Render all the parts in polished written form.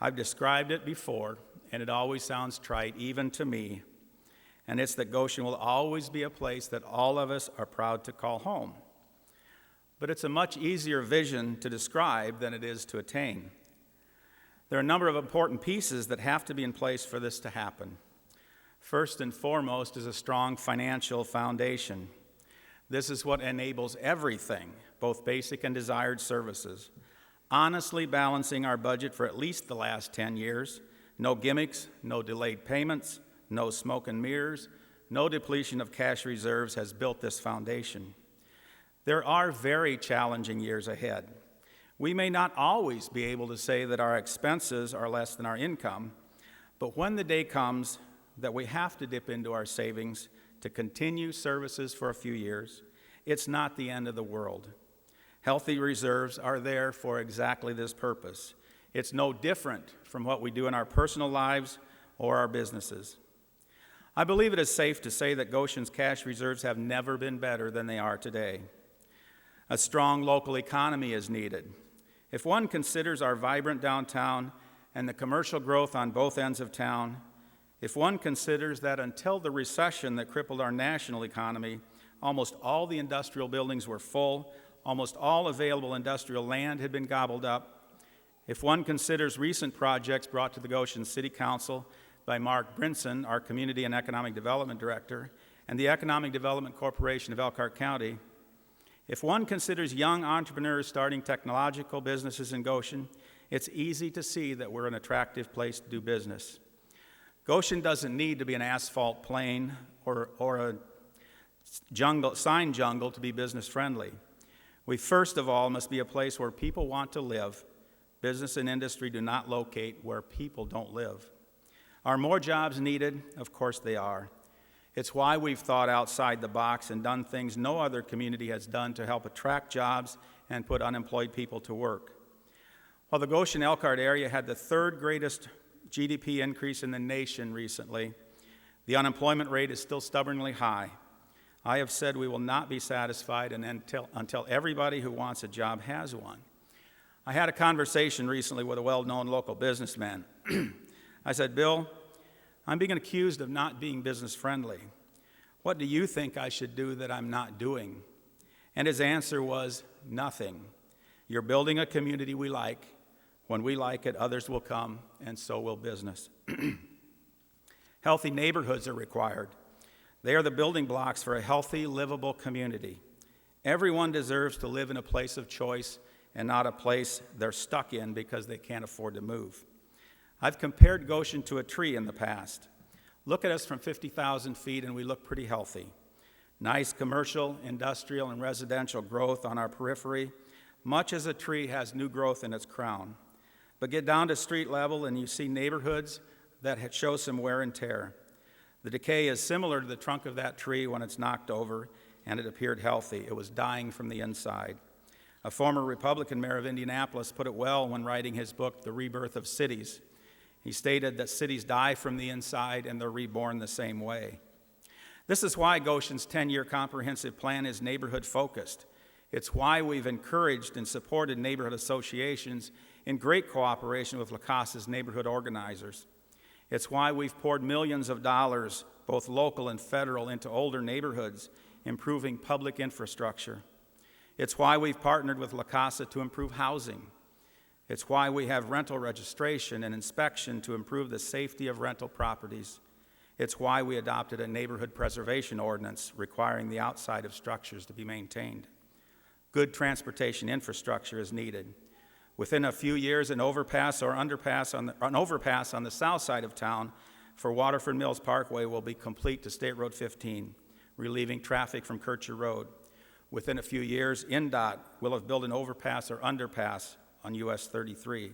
I've described it before, and it always sounds trite, even to me, and it's that Goshen will always be a place that all of us are proud to call home. But it's a much easier vision to describe than it is to attain. There are a number of important pieces that have to be in place for this to happen. First and foremost is a strong financial foundation. This is what enables everything, both basic and desired services. Honestly balancing our budget for at least the last 10 years, no gimmicks, no delayed payments, no smoke and mirrors, no depletion of cash reserves has built this foundation. There are very challenging years ahead. We may not always be able to say that our expenses are less than our income, but when the day comes that we have to dip into our savings to continue services for a few years, it's not the end of the world. Healthy reserves are there for exactly this purpose. It's no different from what we do in our personal lives or our businesses. I believe it is safe to say that Goshen's cash reserves have never been better than they are today. A strong local economy is needed. If one considers our vibrant downtown and the commercial growth on both ends of town, if one considers that until the recession that crippled our national economy, almost all the industrial buildings were full, almost all available industrial land had been gobbled up, if one considers recent projects brought to the Goshen City Council by Mark Brinson, our Community and Economic Development Director, and the Economic Development Corporation of Elkhart County, if one considers young entrepreneurs starting technological businesses in Goshen, it's easy to see that we're an attractive place to do business. Goshen doesn't need to be an asphalt plain or a sign jungle to be business friendly. We first of all must be a place where people want to live. Business and industry do not locate where people don't live. Are more jobs needed? Of course they are. It's why we've thought outside the box and done things no other community has done to help attract jobs and put unemployed people to work. While the Goshen-Elkhart area had the third greatest GDP increase in the nation recently, the unemployment rate is still stubbornly high. I have said we will not be satisfied until everybody who wants a job has one. I had a conversation recently with a well-known local businessman. I said, Bill, I'm being accused of not being business friendly. What do you think I should do that I'm not doing? And his answer was, nothing. You're building a community we like. When we like it, others will come, and so will business. Healthy neighborhoods are required. They are the building blocks for a healthy, livable community. Everyone deserves to live in a place of choice and not a place they're stuck in because they can't afford to move. I've compared Goshen to a tree in the past. Look at us from 50,000 feet and we look pretty healthy. Nice commercial, industrial, and residential growth on our periphery, much as a tree has new growth in its crown. But get down to street level and you see neighborhoods that show some wear and tear. The decay is similar to the trunk of that tree when it's knocked over and it appeared healthy. It was dying from the inside. A former Republican mayor of Indianapolis put it well when writing his book, The Rebirth of Cities. He stated that cities die from the inside and they're reborn the same way. This is why Goshen's 10-year comprehensive plan is neighborhood-focused. It's why we've encouraged and supported neighborhood associations in great cooperation with La Casa's neighborhood organizers. It's why we've poured millions of dollars, both local and federal, into older neighborhoods, improving public infrastructure. It's why we've partnered with La Casa to improve housing. It's why we have rental registration and inspection to improve the safety of rental properties. It's why we adopted a neighborhood preservation ordinance requiring the outside of structures to be maintained. Good transportation infrastructure is needed. Within a few years, an overpass on the south side of town for Waterford Mills Parkway will be complete to State Road 15, relieving traffic from Kircher Road. Within a few years, INDOT will have built an overpass or underpass on US 33.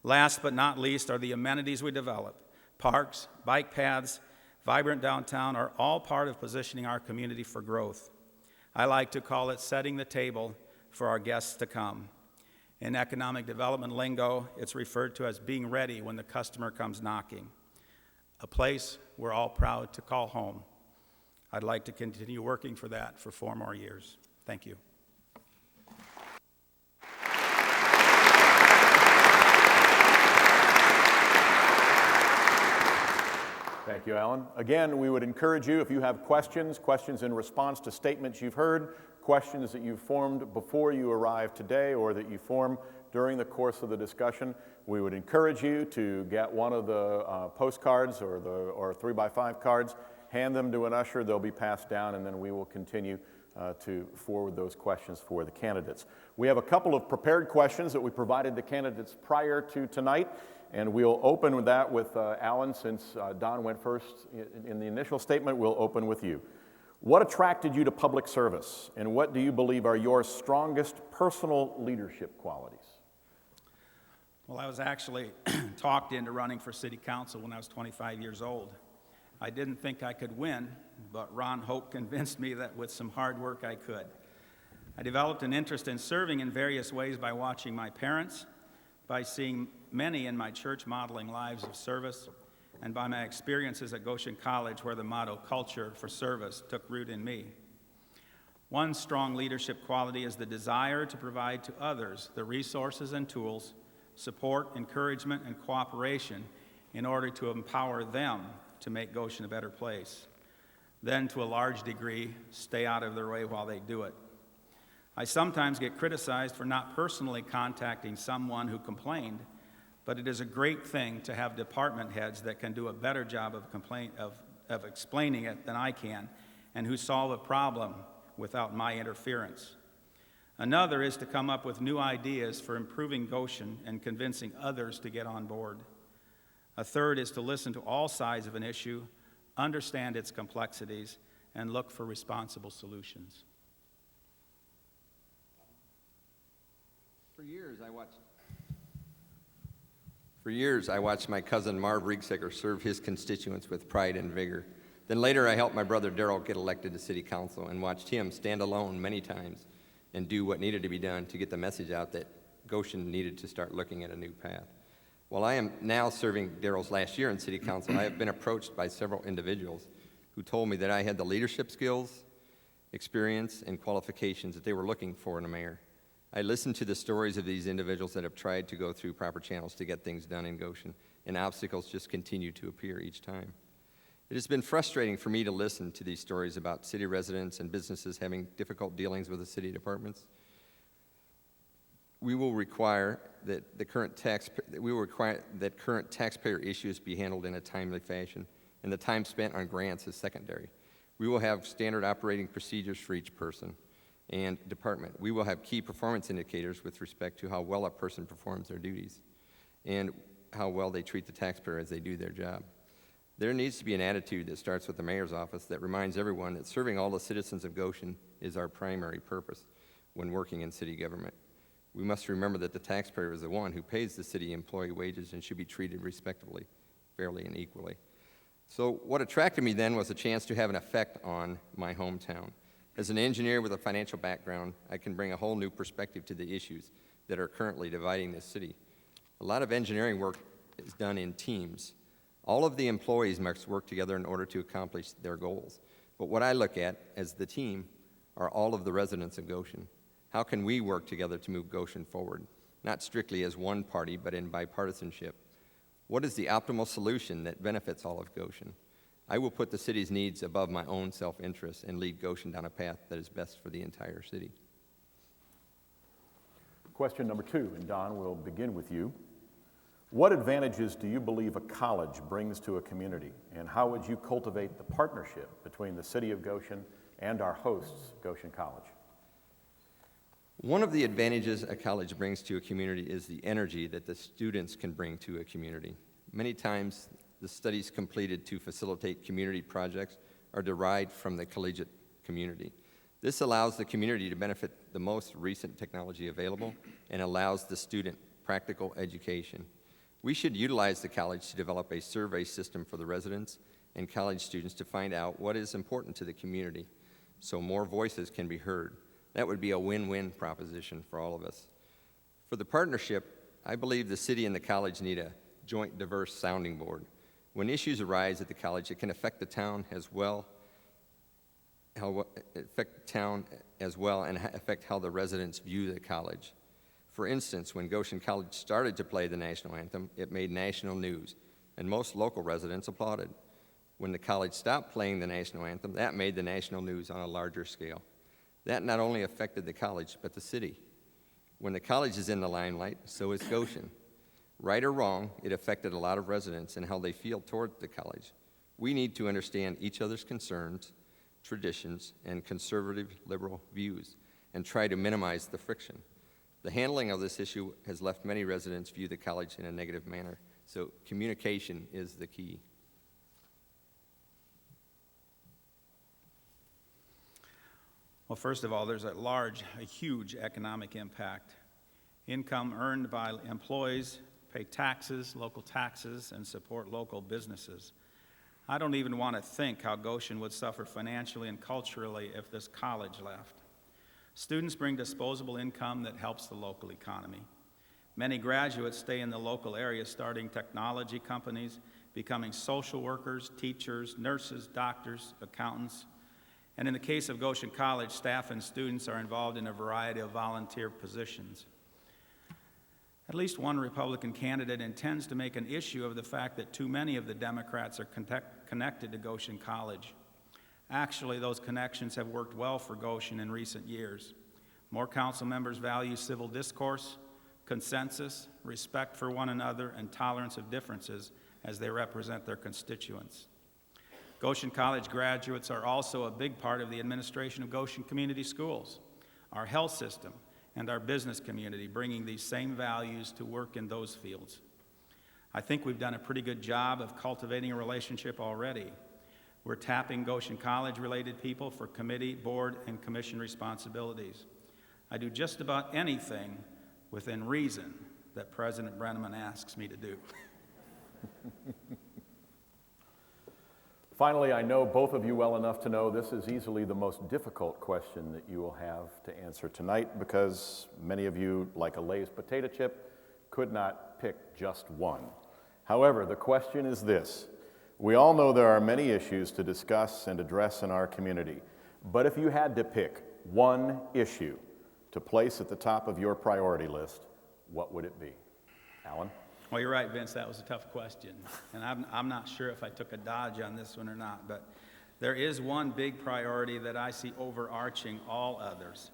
Last but not least are the amenities we develop. Parks, bike paths, vibrant downtown are all part of positioning our community for growth. I like to call it setting the table for our guests to come. In economic development lingo, it's referred to as being ready when the customer comes knocking, a place we're all proud to call home. I'd like to continue working for that for 4 more years. Thank you. Thank you, Alan. Again, we would encourage you, if you have questions in response to statements you've heard, questions that you formed before you arrived today or that you form during the course of the discussion, we would encourage you to get one of the postcards or 3x5 cards, hand them to an usher, they'll be passed down, and then we will continue to forward those questions for the candidates. We have a couple of prepared questions that we provided the candidates prior to tonight, and we'll open with that with Alan, since Don went first in the initial statement. We'll open with you. What attracted you to public service, and what do you believe are your strongest personal leadership qualities? Well, I was actually talked into running for city council when I was 25 years old. I didn't think I could win, but Ron Hope convinced me that with some hard work I could. I developed an interest in serving in various ways by watching my parents, by seeing many in my church modeling lives of service, and by my experiences at Goshen College, where the motto, culture for service, took root in me. One strong leadership quality is the desire to provide to others the resources and tools, support, encouragement, and cooperation in order to empower them to make Goshen a better place. Then, to a large degree, stay out of their way while they do it. I sometimes get criticized for not personally contacting someone who complained, but it is a great thing to have department heads that can do a better job of explaining it than I can, and who solve a problem without my interference. Another is to come up with new ideas for improving Goshen and convincing others to get on board. A third is to listen to all sides of an issue, understand its complexities, and look for responsible solutions. For years, I watched my cousin Marv Riegsecker serve his constituents with pride and vigor. Then later, I helped my brother Darrell get elected to city council and watched him stand alone many times and do what needed to be done to get the message out that Goshen needed to start looking at a new path. While I am now serving Darrell's last year in city council, I have been approached by several individuals who told me that I had the leadership skills, experience, and qualifications that they were looking for in a mayor. I listened to the stories of these individuals that have tried to go through proper channels to get things done in Goshen, and obstacles just continue to appear each time. It has been frustrating for me to listen to these stories about city residents and businesses having difficult dealings with the city departments. We will require that current taxpayer issues be handled in a timely fashion, and the time spent on grants is secondary. We will have standard operating procedures for each person and department. We will have key performance indicators with respect to how well a person performs their duties and how well they treat the taxpayer as they do their job. There needs to be an attitude that starts with the mayor's office that reminds everyone that serving all the citizens of Goshen is our primary purpose when working in city government. We must remember that the taxpayer is the one who pays the city employee wages and should be treated respectably, fairly, and equally. So what attracted me then was a chance to have an effect on my hometown. As an engineer with a financial background, I can bring a whole new perspective to the issues that are currently dividing this city. A lot of engineering work is done in teams. All of the employees must work together in order to accomplish their goals. But what I look at as the team are all of the residents of Goshen. How can we work together to move Goshen forward? Not strictly as one party, but in bipartisanship. What is the optimal solution that benefits all of Goshen? I will put the city's needs above my own self-interest and lead Goshen down a path that is best for the entire city. Question number 2, and Don, we'll begin with you. What advantages do you believe a college brings to a community, and how would you cultivate the partnership between the city of Goshen and our hosts, Goshen College? One of the advantages a college brings to a community is the energy that the students can bring to a community. Many times, the studies completed to facilitate community projects are derived from the collegiate community. This allows the community to benefit the most recent technology available and allows the student practical education. We should utilize the college to develop a survey system for the residents and college students to find out what is important to the community so more voices can be heard. That would be a win-win proposition for all of us. For the partnership, I believe the city and the college need a joint diverse sounding board. When issues arise at the college, it can affect the town as well, and affect how the residents view the college. For instance, when Goshen College started to play the national anthem, it made national news, and most local residents applauded. When the college stopped playing the national anthem, that made the national news on a larger scale. That not only affected the college, but the city. When the college is in the limelight, so is Goshen. Right or wrong, it affected a lot of residents and how they feel toward the college. We need to understand each other's concerns, traditions, and conservative liberal views, and try to minimize the friction. The handling of this issue has left many residents view the college in a negative manner, so communication is the key. Well, first of all, there's a huge economic impact. Income earned by employees pay taxes, local taxes, and support local businesses. I don't even want to think how Goshen would suffer financially and culturally if this college left. Students bring disposable income that helps the local economy. Many graduates stay in the local area, starting technology companies, becoming social workers, teachers, nurses, doctors, accountants. And in the case of Goshen College, staff and students are involved in a variety of volunteer positions. At least one Republican candidate intends to make an issue of the fact that too many of the Democrats are connected to Goshen College. Actually, those connections have worked well for Goshen in recent years. More council members value civil discourse, consensus, respect for one another, and tolerance of differences as they represent their constituents. Goshen College graduates are also a big part of the administration of Goshen Community Schools, our health system, and our business community, bringing these same values to work in those fields. I think we've done a pretty good job of cultivating a relationship already. We're tapping Goshen College-related people for committee, board, and commission responsibilities. I do just about anything within reason that President Brenneman asks me to do. Finally, I know both of you well enough to know this is easily the most difficult question that you will have to answer tonight, because many of you, like a Lay's potato chip, could not pick just one. However, the question is this. We all know there are many issues to discuss and address in our community, but if you had to pick one issue to place at the top of your priority list, what would it be? Alan? Well, you're right, Vince, that was a tough question. And I'm not sure if I took a dodge on this one or not, but there is one big priority that I see overarching all others.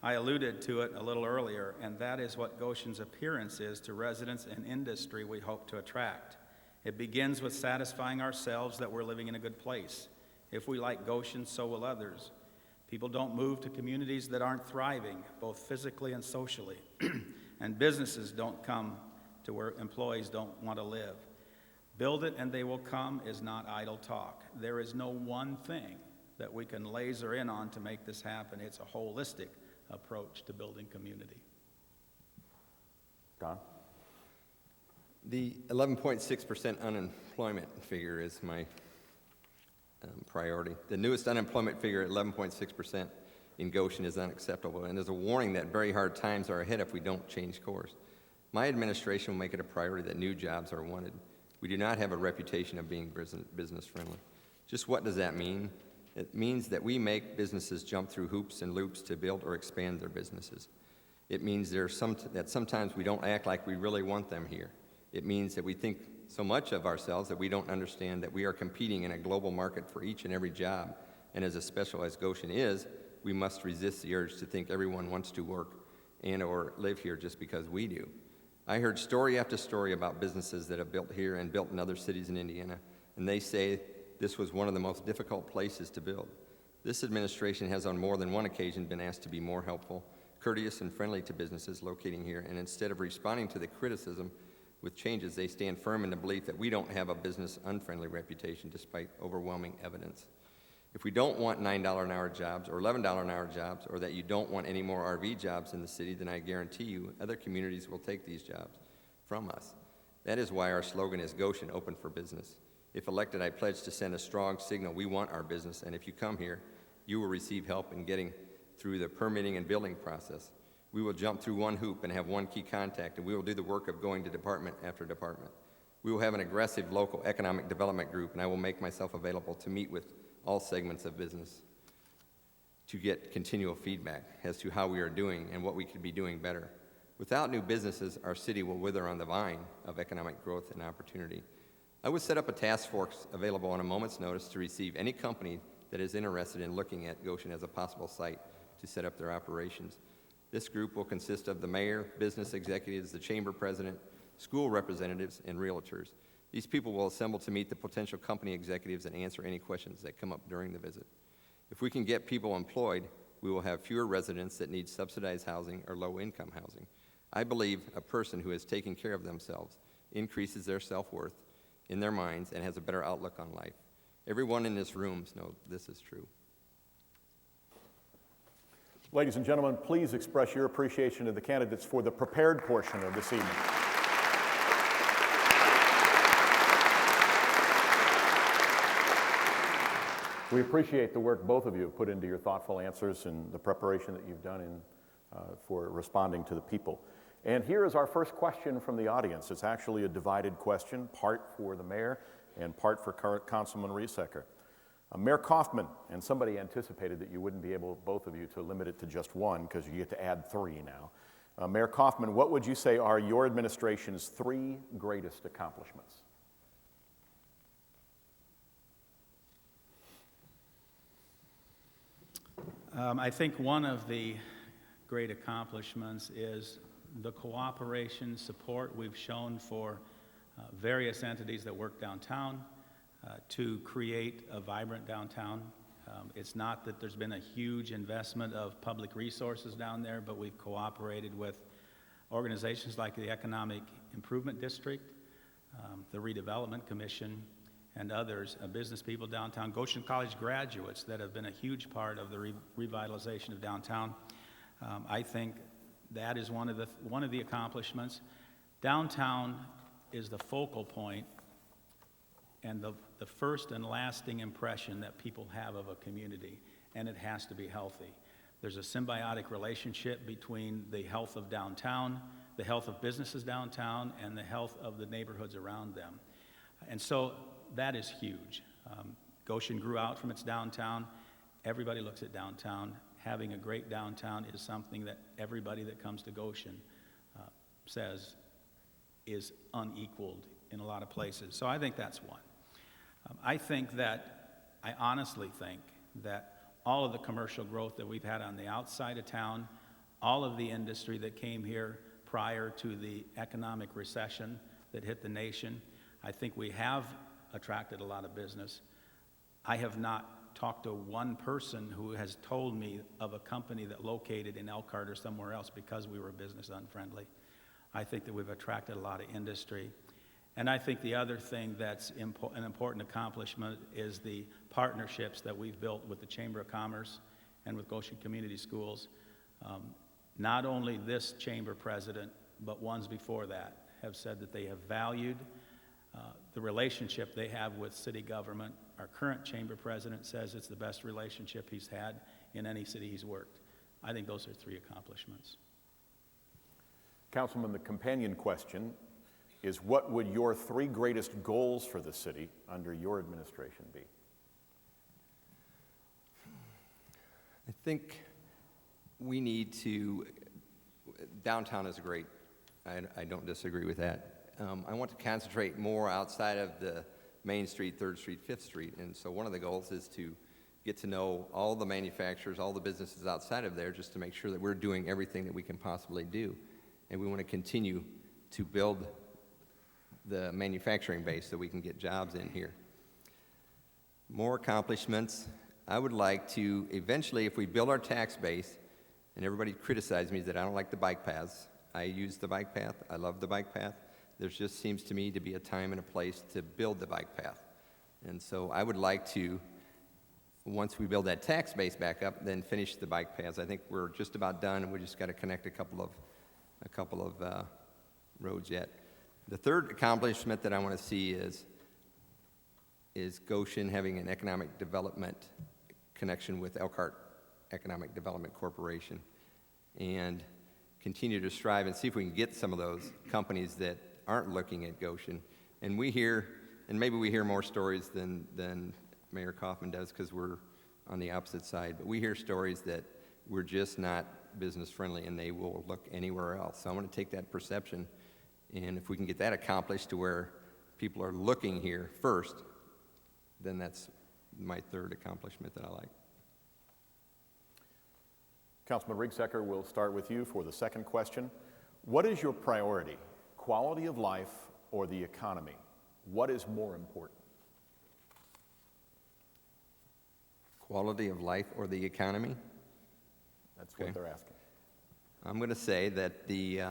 I alluded to it a little earlier, and that is what Goshen's appearance is to residents and industry we hope to attract. It begins with satisfying ourselves that we're living in a good place. If we like Goshen, so will others. People don't move to communities that aren't thriving, both physically and socially. And businesses don't come to where employees don't want to live. Build it and they will come is not idle talk. There is no one thing that we can laser in on to make this happen. It's a holistic approach to building community. Don? The 11.6% unemployment figure is my priority. The newest unemployment figure at 11.6% in Goshen is unacceptable, and there's a warning that very hard times are ahead if we don't change course. My administration will make it a priority that new jobs are wanted. We do not have a reputation of being business friendly. Just what does that mean? It means that we make businesses jump through hoops and loops to build or expand their businesses. It means that sometimes we don't act like we really want them here. It means that we think so much of ourselves that we don't understand that we are competing in a global market for each and every job. And as special as Goshen is, we must resist the urge to think everyone wants to work and or live here just because we do. I heard story after story about businesses that have built here and built in other cities in Indiana, and they say this was one of the most difficult places to build. This administration has on more than one occasion been asked to be more helpful, courteous, and friendly to businesses locating here, and instead of responding to the criticism with changes, they stand firm in the belief that we don't have a business unfriendly reputation despite overwhelming evidence. If we don't want $9 an hour jobs or $11 an hour jobs, or that you don't want any more RV jobs in the city, then I guarantee you other communities will take these jobs from us. That is why our slogan is Goshen, open for business. If elected, I pledge to send a strong signal we want our business, and if you come here, you will receive help in getting through the permitting and building process. We will jump through one hoop and have one key contact, and we will do the work of going to department after department. We will have an aggressive local economic development group, and I will make myself available to meet with all segments of business to get continual feedback as to how we are doing and what we could be doing better. Without new businesses, our city will wither on the vine of economic growth and opportunity. I would set up a task force available on a moment's notice to receive any company that is interested in looking at Goshen as a possible site to set up their operations. This group will consist of the mayor, business executives, the chamber president, school representatives, and realtors. These people will assemble to meet the potential company executives and answer any questions that come up during the visit. If we can get people employed, we will have fewer residents that need subsidized housing or low-income housing. I believe a person who has taken care of themselves increases their self-worth in their minds and has a better outlook on life. Everyone in this room knows this is true. Ladies and gentlemen, please express your appreciation to the candidates for the prepared portion of this evening. We appreciate the work both of you have put into your thoughtful answers and the preparation that you've done for responding to the people. And here is our first question from the audience. It's actually a divided question, part for the mayor and part for Councilman Riesecker. Mayor Kaufman, and somebody anticipated that you wouldn't be able, both of you, to limit it to just one because you get to add three now. Mayor Kaufman, what would you say are your administration's three greatest accomplishments? I think one of the great accomplishments is the cooperation, support we've shown for various entities that work downtown to create a vibrant downtown. It's not that there's been a huge investment of public resources down there, but we've cooperated with organizations like the Economic Improvement District, the Redevelopment Commission, and others, business people downtown, Goshen College graduates that have been a huge part of the revitalization of downtown. I think that is one of the accomplishments. Downtown is the focal point and the first and lasting impression that people have of a community, and it has to be healthy. There's a symbiotic relationship between the health of downtown, the health of businesses downtown, and the health of the neighborhoods around them. And so that is huge. Goshen grew out from its downtown. Everybody looks at downtown. Having a great downtown is something that everybody that comes to Goshen says is unequaled in a lot of places. So I think that's one. I honestly think that all of the commercial growth that we've had on the outside of town, all of the industry that came here prior to the economic recession that hit the nation, I think we have attracted a lot of business. I have not talked to one person who has told me of a company that located in Elkhart or somewhere else because we were business unfriendly. I think that we've attracted a lot of industry. And I think the other thing that's an important accomplishment is the partnerships that we've built with the Chamber of Commerce and with Goshen Community Schools. Not only this chamber president, but ones before that have said that they have valued the relationship they have with city government. Our current chamber president says it's the best relationship he's had in any city he's worked. I think those are three accomplishments. Councilman, the companion question is, what would your three greatest goals for the city under your administration be? I think we need to, downtown is great. I don't disagree with that. I want to concentrate more outside of the Main Street, 3rd Street, 5th Street. And so one of the goals is to get to know all the manufacturers, all the businesses outside of there, just to make sure that we're doing everything that we can possibly do. And we want to continue to build the manufacturing base so we can get jobs in here. More accomplishments. I would like to eventually, if we build our tax base, and everybody criticizes me that I don't like the bike paths. I use the bike path. I love the bike path. There just seems to me to be a time and a place to build the bike path. And so I would like to, once we build that tax base back up, then finish the bike paths. I think we're just about done, and we just got to connect a couple of roads yet. The third accomplishment that I want to see is Goshen having an economic development connection with Elkhart Economic Development Corporation, and continue to strive and see if we can get some of those companies that aren't looking at Goshen. And we hear, and maybe we hear more stories than Mayor Kaufman does because we're on the opposite side, but we hear stories that we're just not business friendly and they will look anywhere else. So I want to take that perception, and if we can get that accomplished to where people are looking here first, then that's my third accomplishment that I like. Councilman Riegsecker, we'll start with you for the second question. What is your priority, quality of life or the economy? What is more important? Quality of life or the economy? That's Okay. what they're asking. I'm going to say that the